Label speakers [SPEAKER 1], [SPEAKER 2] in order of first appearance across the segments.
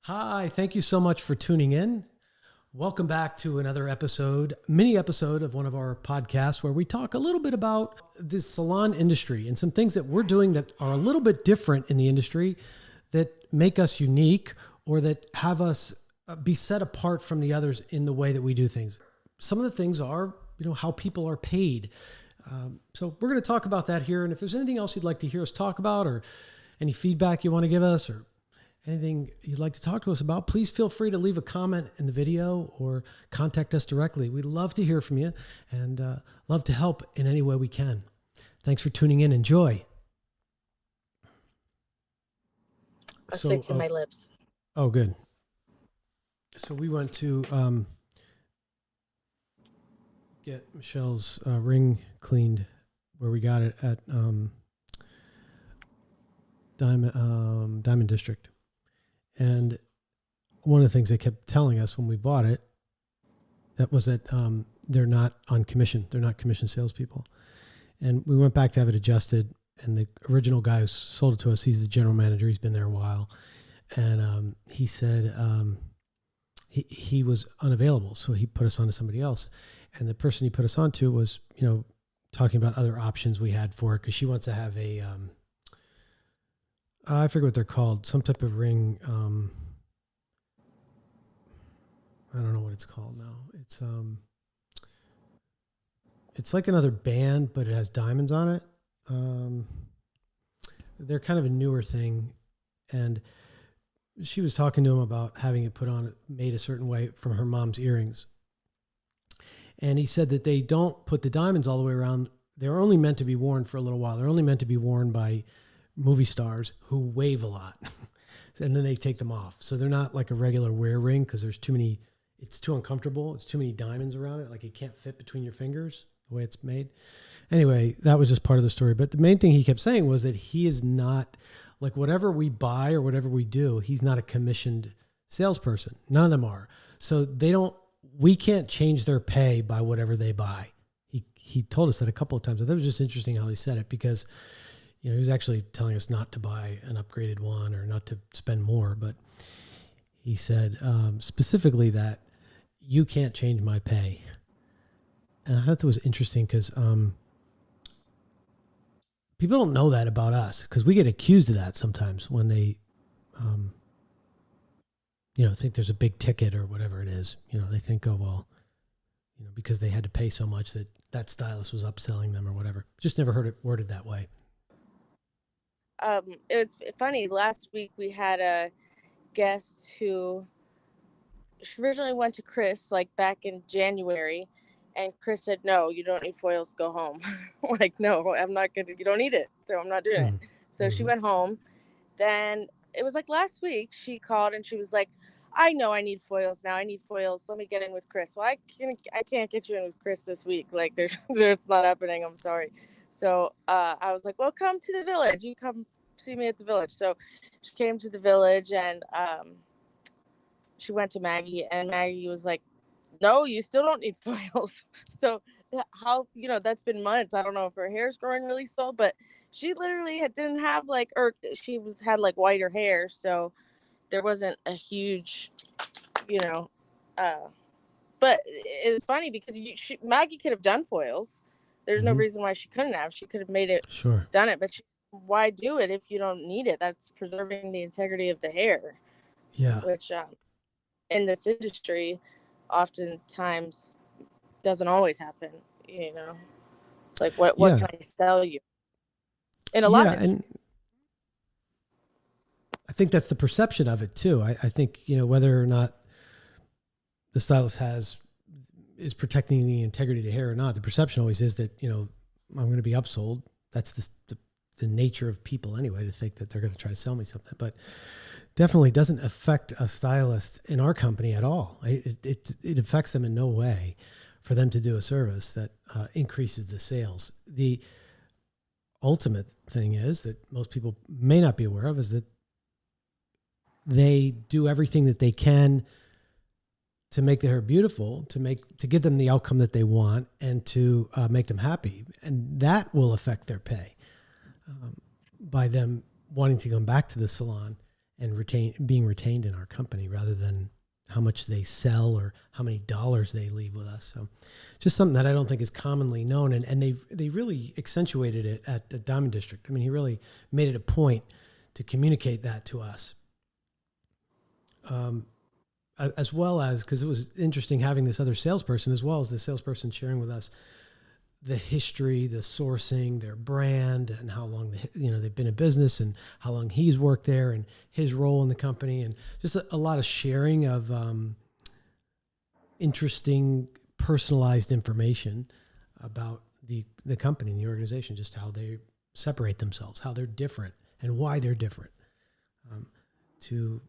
[SPEAKER 1] Hi, thank you so much for tuning in. Welcome back to another mini episode of one of our podcasts where we talk a little bit about this salon industry and some things that we're doing that are a little bit different in the industry that make us unique or that have us be set apart from the others in the way that we do things. Some of the things are, how people are paid. So we're going to talk about that here. And if there's anything else you'd like to hear us talk about or any feedback you want to give us or anything you'd like to talk to us about, please feel free to leave a comment in the video or contact us directly. We'd love to hear from you and love to help in any way we can. Thanks for tuning in. Enjoy.
[SPEAKER 2] I was fixing my lips.
[SPEAKER 1] Oh, good. So we went to get Michelle's ring cleaned where we got it at Diamond District. And one of the things they kept telling us when we bought it, that was that they're not on commission. They're not commission salespeople. And we went back to have it adjusted. And the original guy who sold it to us, he's the general manager. He's been there a while. And he said he was unavailable. So he put us on to somebody else. And the person he put us on to was, talking about other options we had for it. Because she wants to have a... I forget what they're called. Some type of ring. I don't know what it's called now. It's like another band, but it has diamonds on it. They're kind of a newer thing. And she was talking to him about having it put on, made a certain way from her mom's earrings. And he said that they don't put the diamonds all the way around. They're only meant to be worn for a little while. They're only meant to be worn by movie stars who wave a lot and then they take them off. So they're not like a regular wear ring because there's too many, it's too uncomfortable. It's too many diamonds around it. Like it can't fit between your fingers the way it's made. Anyway, that was just part of the story. But the main thing he kept saying was that he is not like whatever we buy or whatever we do, he's not a commissioned salesperson. None of them are. So we can't change their pay by whatever they buy. He told us that a couple of times. I thought it was just interesting how he said it because he was actually telling us not to buy an upgraded one or not to spend more. But he said specifically that you can't change my pay. And I thought that was interesting because people don't know that about us because we get accused of that sometimes when they, think there's a big ticket or whatever it is. They think, oh, well, because they had to pay so much that stylist was upselling them or whatever. Just never heard it worded that way.
[SPEAKER 2] It was funny. Last week we had a guest who she originally went to Chris like back in January, and Chris said, "No, you don't need foils. Go home." Like, no, I'm not gonna. You don't need it, so I'm not doing it. So she went home. Then it was like last week she called and she was like, "I know I need foils now. I need foils. Let me get in with Chris." Well, I can't get you in with Chris this week. Like, it's not happening. I'm sorry. So I was like, well, come to the village. You come see me at the village. So she came to the village and she went to Maggie and Maggie was like, no, you still don't need foils. So how, that's been months. I don't know if her hair's growing really slow, but she literally didn't have had like whiter hair. So there wasn't a huge, but it was funny because Maggie could have done foils. There's no reason why she couldn't have. She could have made it, done it, but why do it if you don't need it? That's preserving the integrity of the hair.
[SPEAKER 1] Yeah.
[SPEAKER 2] Which in this industry, oftentimes doesn't always happen. It's like, what can I sell you? In a lot of
[SPEAKER 1] and I think that's the perception of it too. I think, whether or not the stylist is protecting the integrity of the hair or not, the perception always is that, I'm going to be upsold. That's the nature of people anyway, to think that they're going to try to sell me something, but definitely doesn't affect a stylist in our company at all. It affects them in no way for them to do a service that increases the sales. The ultimate thing is that most people may not be aware of is that they do everything that they can to make the hair beautiful, to give them the outcome that they want, and to make them happy, and that will affect their pay by them wanting to come back to the salon and being retained in our company rather than how much they sell or how many dollars they leave with us. So just something that I don't think is commonly known. And they really accentuated it at the Diamond District. I mean, he really made it a point to communicate that to us. As well as, because it was interesting having this other salesperson, as well as the salesperson sharing with us the history, the sourcing, their brand, and how long they've been in business, and how long he's worked there, and his role in the company, and just a lot of sharing of interesting, personalized information about the company and the organization, just how they separate themselves, how they're different, and why they're different. To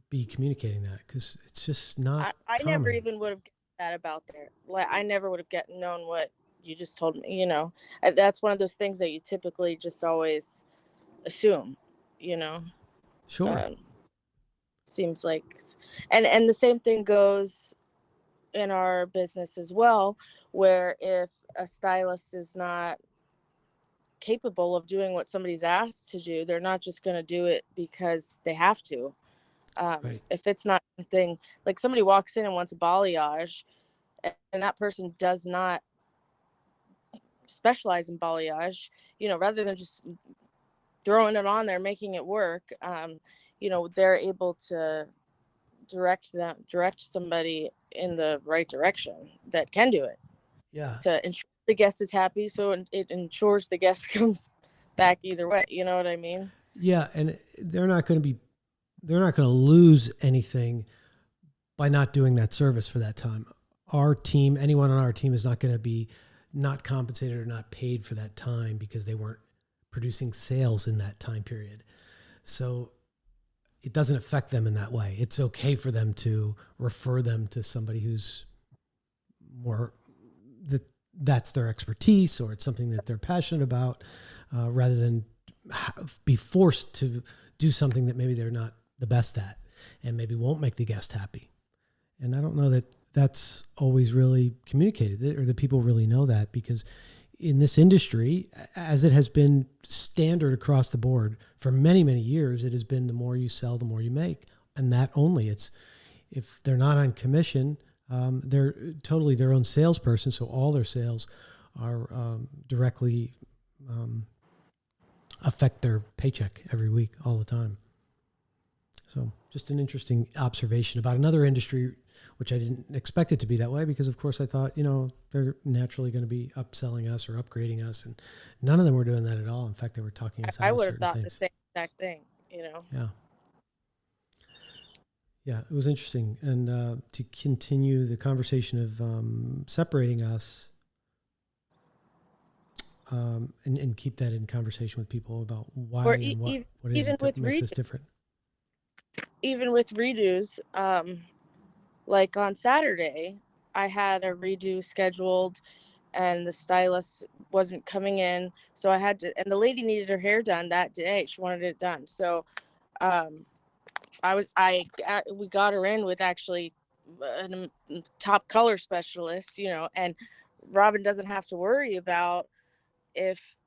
[SPEAKER 1] be communicating that, because it's just not.
[SPEAKER 2] I never even would have guessed that about there. Like, I never would have known what you just told me. You know, that's one of those things that you typically just always assume. You know,
[SPEAKER 1] Sure.
[SPEAKER 2] Seems like, and the same thing goes in our business as well, where if a stylist is not capable of doing what somebody's asked to do, they're not just going to do it because they have to.
[SPEAKER 1] Right.
[SPEAKER 2] If it's not something, like somebody walks in and wants a balayage and that person does not specialize in balayage, you know, rather than just throwing it on there, making it work, you know, they're able to direct somebody in the right direction that can do it.
[SPEAKER 1] Yeah.
[SPEAKER 2] To ensure the guest is happy, so it ensures the guest comes back either way. You know what I mean?
[SPEAKER 1] Yeah, and they're not going to lose anything by not doing that service for that time. Our team, anyone on our team, is not going to be not compensated or not paid for that time because they weren't producing sales in that time period. So it doesn't affect them in that way. It's okay for them to refer them to somebody who's more that's their expertise, or it's something that they're passionate about, rather than be forced to do something that maybe they're not the best at and maybe won't make the guest happy. And I don't know that that's always really communicated, or that people really know that, because in this industry, as it has been standard across the board for many, many years, it has been the more you sell, the more you make. And that only, it's, if they're not on commission, they're totally their own salesperson. So all their sales are directly affect their paycheck every week, all the time. So just an interesting observation about another industry, which I didn't expect it to be that way, because of course I thought, you know, they're naturally going to be upselling us or upgrading us, and none of them were doing that at all. In fact, they were talking us out of certain things. I would have thought
[SPEAKER 2] the same exact thing, you know?
[SPEAKER 1] Yeah. Yeah, it was interesting. And to continue the conversation of separating us, and keep that in conversation with people about why and what is it that makes us different.
[SPEAKER 2] Even with redos, like on Saturday, I had a redo scheduled and the stylist wasn't coming in. So I had to, and the lady needed her hair done that day. She wanted it done. So we got her in with actually a top color specialist, you know, and Robin doesn't have to worry about if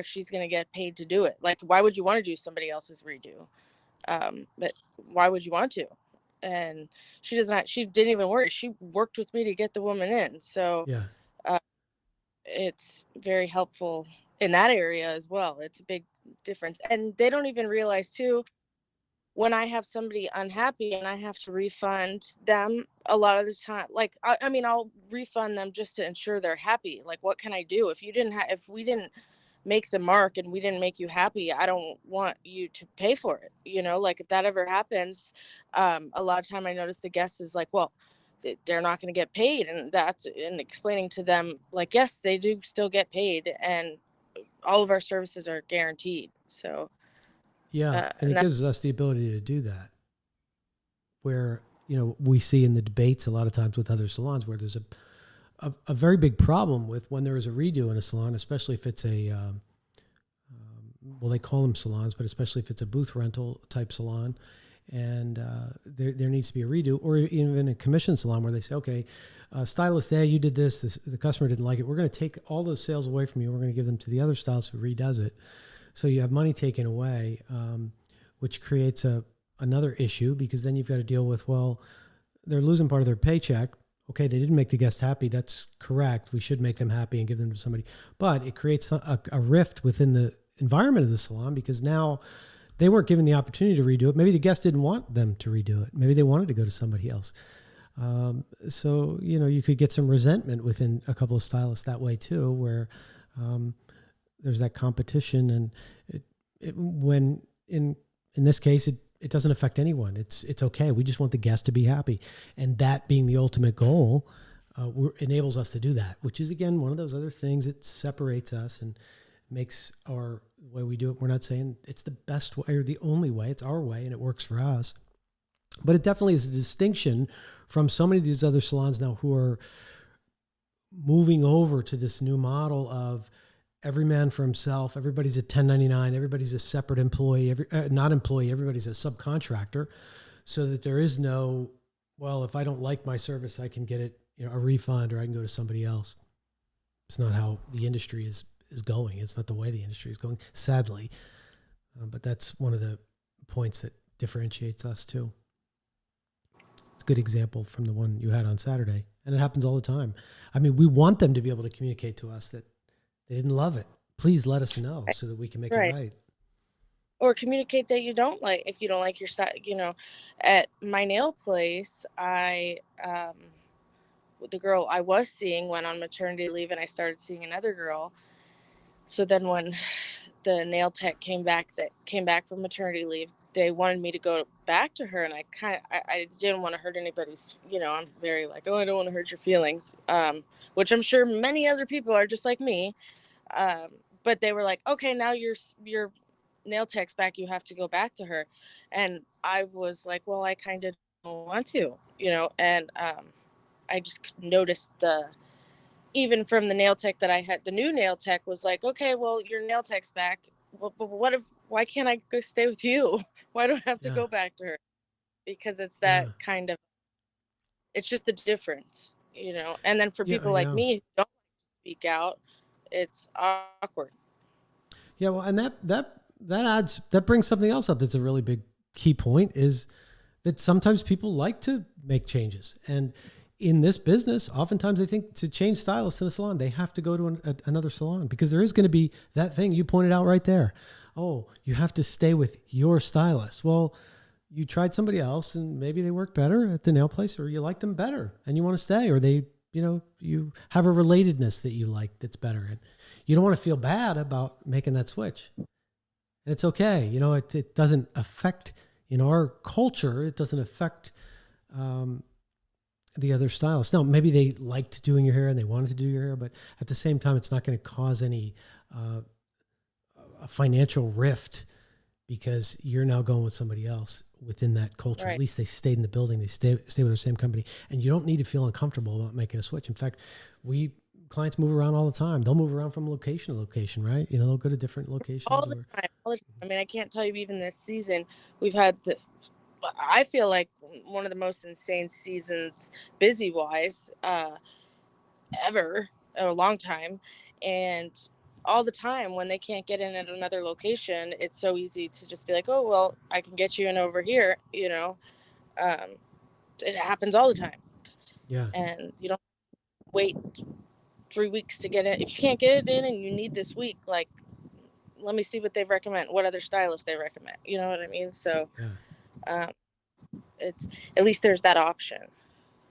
[SPEAKER 2] she's going to get paid to do it. Like, why would you want to do somebody else's redo? But why would you want to? And she didn't even worry. She worked with me to get the woman in. So yeah, it's very helpful in that area as well. It's a big difference. And they don't even realize too, when I have somebody unhappy and I have to refund them a lot of the time, like, I mean, I'll refund them just to ensure they're happy. Like, what can I do? If we didn't make the mark and we didn't make you happy, I don't want you to pay for it. You know, like if that ever happens, a lot of time I notice the guest is like, well, they're not going to get paid. And explaining to them, like, yes, they do still get paid. And all of our services are guaranteed. So
[SPEAKER 1] yeah, and it gives us the ability to do that, where, you know, we see in the debates a lot of times with other salons where there's a very big problem with when there is a redo in a salon, especially if it's well, they call them salons, but especially if it's a booth rental type salon, and there needs to be a redo, or even a commission salon where they say, okay, stylist A, you did this, the customer didn't like it. We're going to take all those sales away from you. We're going to give them to the other stylist who redoes it. So you have money taken away, which creates another issue, because then you've got to deal with, well, they're losing part of their paycheck. Okay, they didn't make the guest happy. That's correct. We should make them happy and give them to somebody. But it creates a rift within the environment of the salon, because now they weren't given the opportunity to redo it. Maybe the guest didn't want them to redo it. Maybe they wanted to go to somebody else. So, you could get some resentment within a couple of stylists that way too, where there's that competition. And when in this case, it doesn't affect anyone. It's okay. We just want the guest to be happy. And that being the ultimate goal, enables us to do that, which is, again, one of those other things that separates us and makes our way we do it. We're not saying it's the best way or the only way. It's our way and it works for us. But it definitely is a distinction from so many of these other salons now who are moving over to this new model of every man for himself. Everybody's a 1099. Everybody's a separate employee. Not employee. Everybody's a subcontractor, so that there is no, well, if I don't like my service, I can get it, a refund, or I can go to somebody else. It's not how the industry is going. It's not the way the industry is going, sadly. But that's one of the points that differentiates us too. It's a good example from the one you had on Saturday. And it happens all the time. I mean, we want them to be able to communicate to us that they didn't love it. Please let us know so that we can make it right.
[SPEAKER 2] Or communicate that you don't like, if you don't like your style. At my nail place, the girl I was seeing went on maternity leave, and I started seeing another girl. So then when the nail tech came back from maternity leave, they wanted me to go back to her, and I didn't want to hurt anybody's, I'm very like, oh, I don't want to hurt your feelings, which I'm sure many other people are just like me. But they were like, okay, now your nail tech's back, you have to go back to her. And I was like, well, I kind of don't want to, and I just noticed even from the nail tech that I had, the new nail tech was like, okay, well, your nail tech's back. Well, but why can't I go stay with you? Why do I have to go back to her? Because it's that kind of, it's just the difference, and then for people like me who don't speak out, it's awkward.
[SPEAKER 1] Yeah. Well, and that brings something else up. That's a really big key point, is that sometimes people like to make changes. And in this business, oftentimes they think to change stylists in a salon, they have to go to another salon, because there is going to be that thing you pointed out right there. Oh, you have to stay with your stylist. Well, you tried somebody else and maybe they work better at the nail place, or you like them better and you want to stay, or they, you have a relatedness that you like that's better. And you don't want to feel bad about making that switch. And it's okay. It doesn't affect, in our culture, it doesn't affect, the other stylists. Now, maybe they liked doing your hair and they wanted to do your hair, but at the same time, it's not going to cause any a financial rift because you're now going with somebody else within that culture. Right. At least they stayed in the building. They stay with the same company, and you don't need to feel uncomfortable about making a switch. In fact, clients move around all the time. They'll move around from location to location, right? They'll go to different locations.
[SPEAKER 2] All the time. I mean, I can't tell you, even this season, we've had I feel like one of the most insane seasons, busy wise, ever, a long time. And all the time when they can't get in at another location, it's so easy to just be like, oh, well, I can get you in over here. It happens all the time.
[SPEAKER 1] Yeah.
[SPEAKER 2] And you don't wait 3 weeks to get in. If you can't get it in and you need this week, like, let me see what they recommend, what other stylists they recommend. You know what I mean? So, it's, at least there's that option.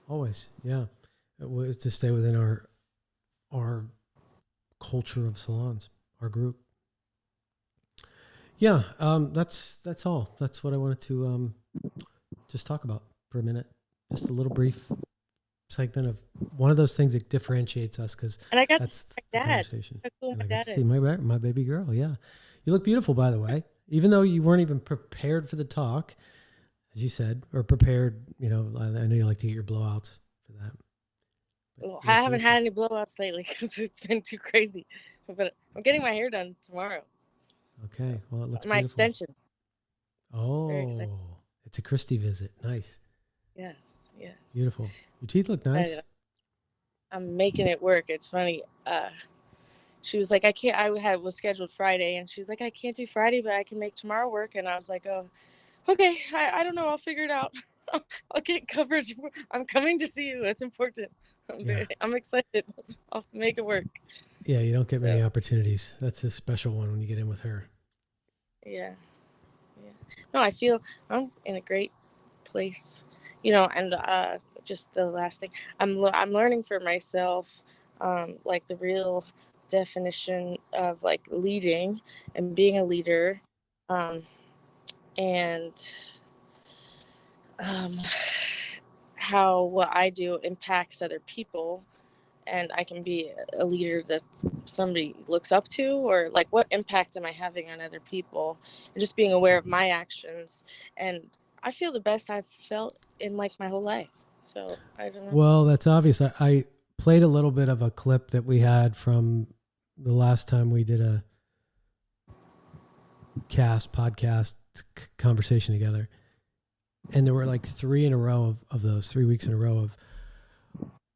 [SPEAKER 1] Always. Yeah. To stay within our culture of salons, our group. Yeah. That's all. That's what I wanted to, just talk about for a minute. Just a little brief segment of one of those things that differentiates us, because that's the conversation.
[SPEAKER 2] Cool
[SPEAKER 1] I got to see my baby girl. Yeah. You look beautiful, by the way, even though you weren't even prepared for the talk, as you said, or prepared, I know you like to get your blowouts for that.
[SPEAKER 2] Well, I haven't had any blowouts lately because it's been too crazy, but I'm getting my hair done tomorrow.
[SPEAKER 1] Okay. Well, it looks
[SPEAKER 2] my
[SPEAKER 1] beautiful.
[SPEAKER 2] Extensions.
[SPEAKER 1] Oh, it's a Christy visit. Nice.
[SPEAKER 2] Yes.
[SPEAKER 1] Beautiful. Your teeth look nice.
[SPEAKER 2] I'm making it work. It's funny. she was like, I can't, was scheduled Friday, and she was like, I can't do Friday, but I can make tomorrow work. And I was like, oh, okay, I don't know, I'll figure it out. I'll get coverage. I'm coming to see you. It's important. I'm excited. I'll make it work.
[SPEAKER 1] Yeah, you don't get many opportunities. That's a special one when you get in with her.
[SPEAKER 2] Yeah. No, I feel I'm in a great place, and just the last thing, I'm learning for myself, like the real definition of like leading and being a leader, and how what I do impacts other people, and I can be a leader that somebody looks up to, or like what impact am I having on other people, and just being aware of my actions. And I feel the best I've felt in like my whole life. So I don't know.
[SPEAKER 1] Well, that's obvious. I played a little bit of a clip that we had from the last time we did a podcast conversation together. And there were like 3 in a row of those 3 weeks in a row of,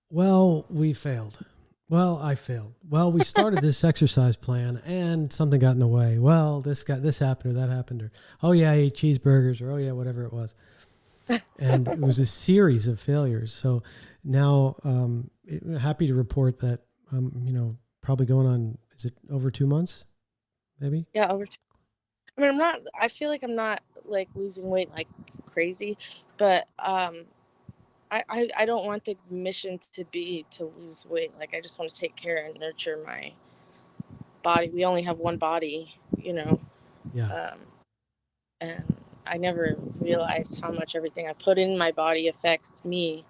[SPEAKER 1] well, we failed. Well, I failed. Well, we started this exercise plan and something got in the way. Well, this happened or that happened, or, oh yeah, I ate cheeseburgers, or, oh yeah, whatever it was. And it was a series of failures. So now, happy to report that, probably going on, is it over 2 months? Maybe?
[SPEAKER 2] Yeah, over 2. I mean, I feel like I'm not like losing weight like crazy, but, I don't want the mission to be to lose weight. Like, I just want to take care and nurture my body. We only have one body,
[SPEAKER 1] Yeah.
[SPEAKER 2] And I never realized how much everything I put in my body affects me,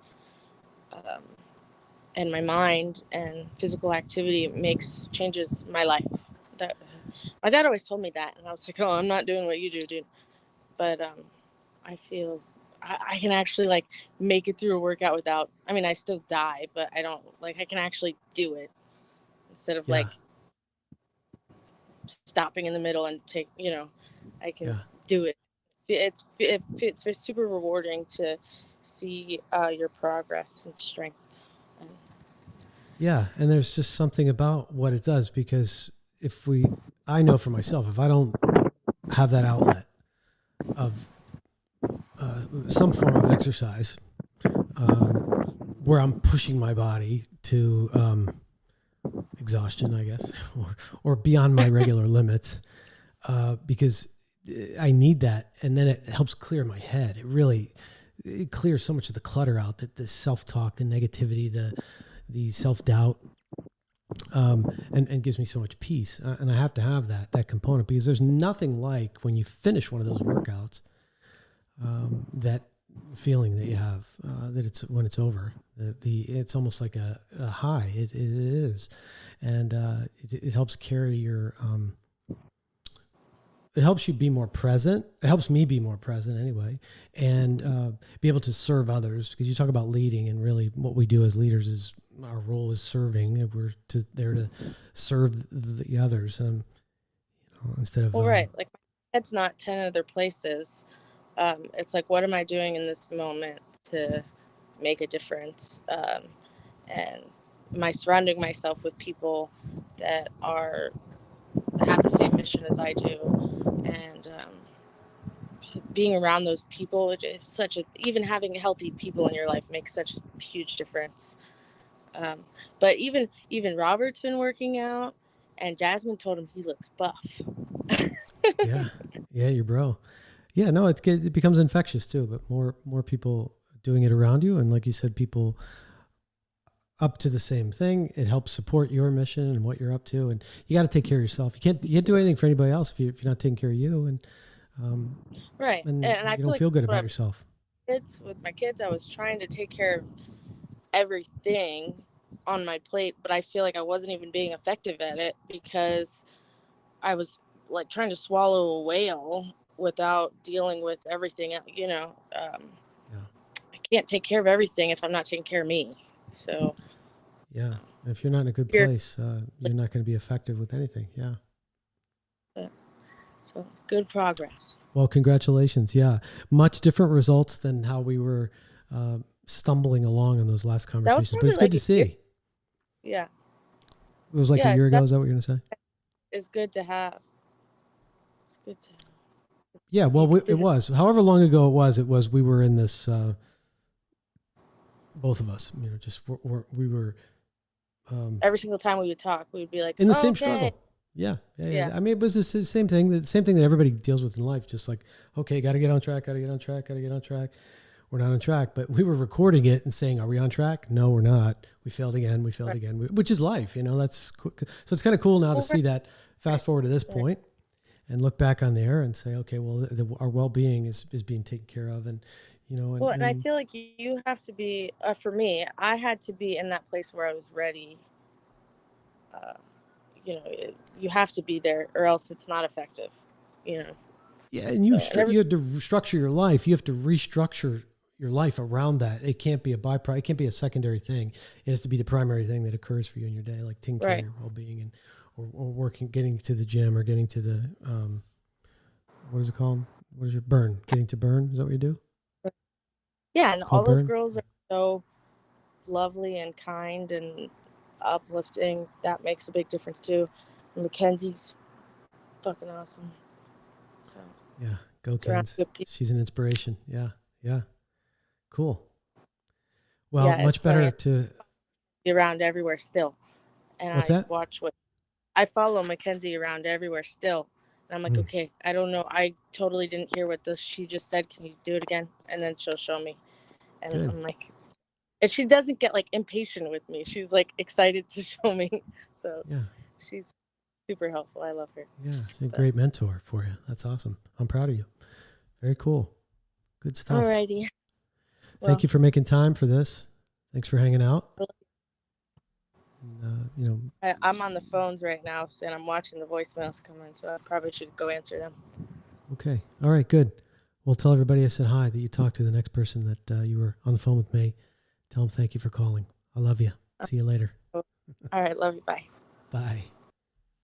[SPEAKER 2] and my mind, and physical activity changes my life. That my dad always told me that, and I was like, oh, I'm not doing what you do, dude. But I feel I can actually like make it through a workout without, I mean, I still die, but I don't, like, I can actually do it instead of like stopping in the middle and I can do it. It's super rewarding to see your progress and strength.
[SPEAKER 1] Yeah. And there's just something about what it does, because I know for myself, if I don't have that outlet of some form of exercise, where I'm pushing my body to exhaustion, I guess, or beyond my regular limits, because I need that. And then it helps clear my head. It clears so much of the clutter out, that the self-talk, the negativity, the self-doubt, and gives me so much peace. And I have to have that component, because there's nothing like when you finish one of those workouts, that feeling that you have, that it's when it's over, it's almost like a high. It is. And it helps carry your, it helps you be more present. It helps me be more present anyway, and be able to serve others, because you talk about leading, and really what we do as leaders is our role is serving. We're there to serve the others, instead of
[SPEAKER 2] right. Like, my head's not 10 other places. It's like, what am I doing in this moment to make a difference? And am I surrounding myself with people that have the same mission as I do? And being around those people, it's even having healthy people in your life makes such a huge difference. But even Robert's been working out, and Jasmine told him he looks buff.
[SPEAKER 1] Yeah, your bro. Yeah, no, it becomes infectious too, but more people doing it around you. And like you said, people up to the same thing. It helps support your mission and what you're up to. And you got to take care of yourself. You can't do anything for anybody else if you're not taking care of you. And
[SPEAKER 2] right.
[SPEAKER 1] And
[SPEAKER 2] I
[SPEAKER 1] you don't feel good about yourself.
[SPEAKER 2] With my kids, I was trying to take care of everything on my plate, but I feel like I wasn't even being effective at it, because I was like trying to swallow a whale without dealing with everything. I can't take care of everything if I'm not taking care of me. So
[SPEAKER 1] yeah, if you're not in a good place, you're not going to be effective with anything. Yeah.
[SPEAKER 2] So good progress.
[SPEAKER 1] Well, congratulations. Yeah, much different results than how we were stumbling along in those last conversations, but it's good to see.
[SPEAKER 2] Yeah.
[SPEAKER 1] was like a year ago. Is that what you're going to say?
[SPEAKER 2] It's good to have. It's good to have.
[SPEAKER 1] Yeah, well, it was. However long ago it was, we were in this, both of us, you know, just we were.
[SPEAKER 2] Every single time we would talk, we would be like,
[SPEAKER 1] in the same struggle. Yeah. I mean, it was the same thing that everybody deals with in life. Just like, okay, got to get on track. We're not on track, but we were recording it and saying, are we on track? No, we're not. We failed again. Which is life, you know, that's so it's kind of cool now to see that fast forward to this point and look back on there and say, okay, well, our well-being is being taken care of. And, you know,
[SPEAKER 2] and I feel like you have to be, for me, I had to be in that place where I was ready. You know, you have to be there or else it's not effective, you know?
[SPEAKER 1] Yeah. And you have to structure your life. You have to restructure your life around that. It can't be a byproduct. It can't be a secondary thing. It has to be the primary thing that occurs for you in your day, like taking care of your well-being and, or working, getting to the gym or getting to the, what is it called? What is your burn? Getting to burn? Is that what you do?
[SPEAKER 2] Yeah. And all those girls are so lovely and kind and uplifting. That makes a big difference too. And Mackenzie's fucking awesome. So
[SPEAKER 1] yeah, go Kenz. She's an inspiration. Yeah. Cool. Well, much better to
[SPEAKER 2] be around everywhere still. And
[SPEAKER 1] what's that?
[SPEAKER 2] I follow Mackenzie around everywhere still. And I'm like, okay, I don't know. I totally didn't hear what she just said. Can you do it again? And then she'll show me. And good. I'm like, and she doesn't get like impatient with me. She's like excited to show me. So yeah, she's super helpful. I love her.
[SPEAKER 1] Yeah, she's a great mentor for you. That's awesome. I'm proud of you. Very cool. Good stuff.
[SPEAKER 2] Alrighty.
[SPEAKER 1] Thank you for making time for this. Thanks for hanging out. And, you know,
[SPEAKER 2] I'm on the phones right now, and I'm watching the voicemails come in, so I probably should go answer them.
[SPEAKER 1] Okay. All right. Good. Well, tell everybody I said hi, that you talked to the next person that you were on the phone with me. Tell them thank you for calling. I love you. See you later.
[SPEAKER 2] All right. Love you. Bye.
[SPEAKER 1] Bye.